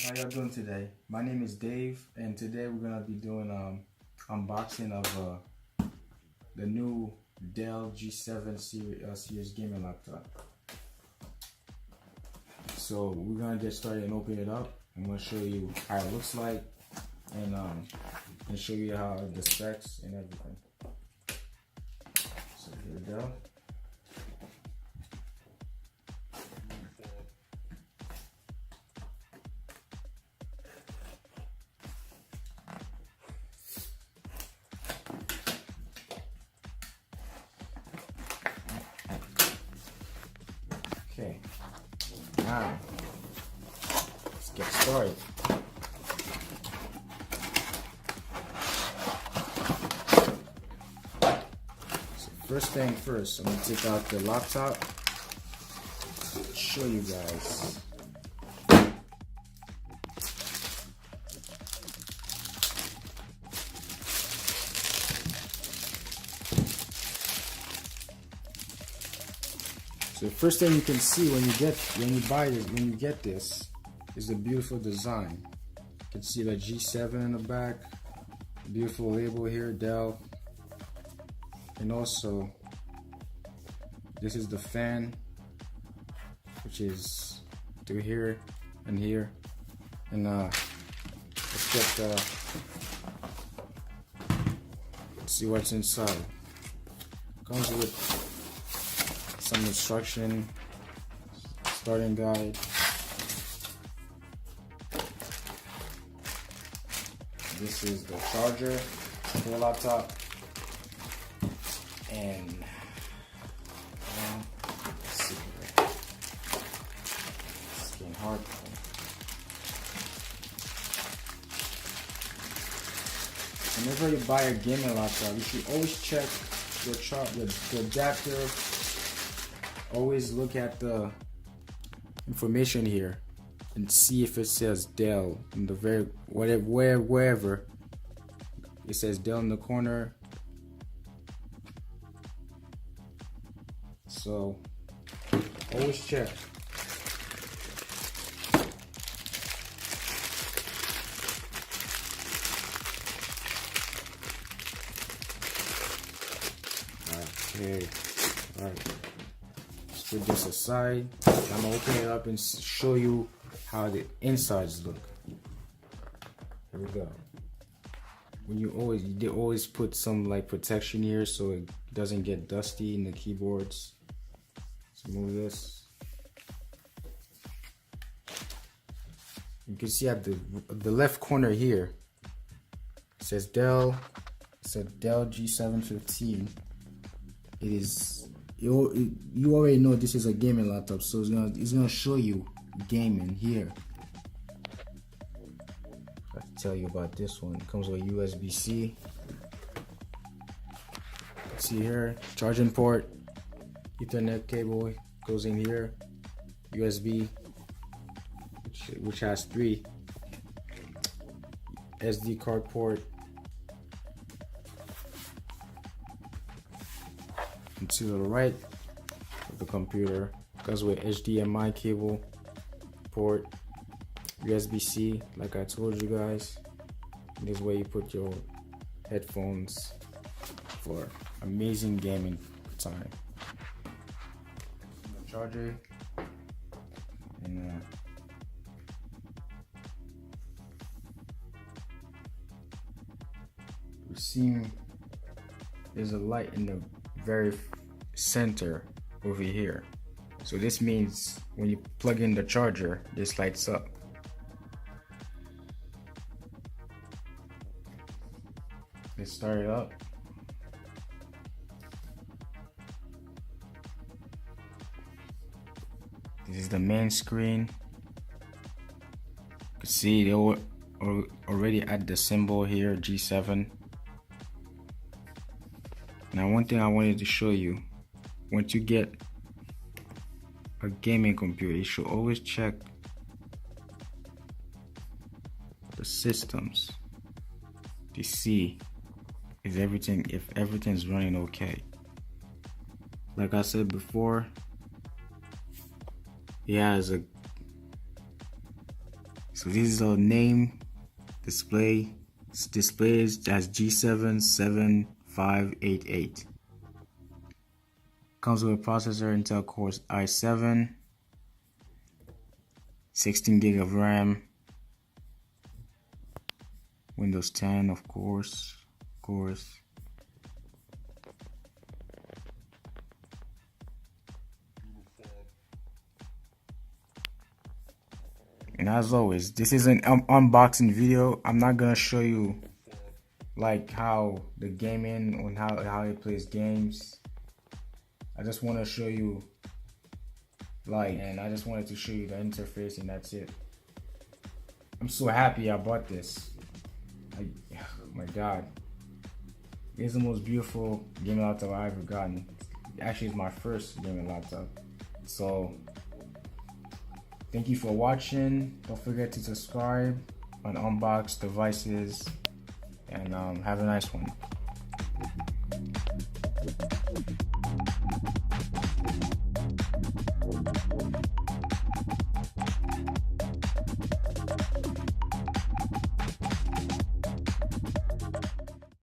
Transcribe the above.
How y'all doing today? My name is Dave, and today we're gonna be doing unboxing of the new Dell G7 series gaming laptop. So we're gonna get started and open it up. I'm gonna show you how it looks like, and show you how the specs and everything. So here we go. Okay, now let's get started. So first thing first, I'm gonna take out the laptop, show you guys. So the first thing you can see when you get this is the beautiful design. You can see the G7 in the back, beautiful label here, Dell, and also this is the fan, which is through here and here, and let's get let's see what's inside. Comes with some instruction, starting guide. This is the charger for the laptop, and let's see here. It's getting hard. Whenever you buy a gaming laptop, you should always check the adapter. Always look at the information here and see if it says Dell in the wherever it says Dell in the corner. So always check. Okay, all right. Put this aside. I'm gonna open it up and show you how the insides look. Here we go. They always put some like protection here so it doesn't get dusty in the keyboards. Let's move this. You can see at the left corner here, it says Dell. It says Dell G715. It is. You already know this is a gaming laptop, so it's gonna show you gaming here. I have to tell you about this one. It comes with USB-C. See here, charging port, Ethernet cable goes in here, USB, which has 3 SD card port. And to the right of the computer comes with HDMI cable port, USB-C, like I told you guys. This is where you put your headphones for amazing gaming time. The charger, and we're seeing there's a light in the very center over here. So this means when you plug in the charger, this lights up. Let's start it up. This is the main screen. You can see they already add the symbol here, G7. Now, one thing I wanted to show you, once you get a gaming computer, you should always check the systems to see if everything's running okay. Like I said before, it has a So this is the name display. It's displayed as G7-7588. Comes with a processor Intel Core i7, 16 gig of RAM, Windows 10 of course. And as always, this is an unboxing video. I'm not gonna show you like how the gaming and how it plays games. I just want to show you and I just wanted to show you the interface, and that's it. I'm so happy I bought this. Oh my god, it's the most beautiful gaming laptop I've ever gotten. Actually, it's my first gaming laptop. So thank you for watching. Don't forget to subscribe on Unbox Devices, and have a nice one.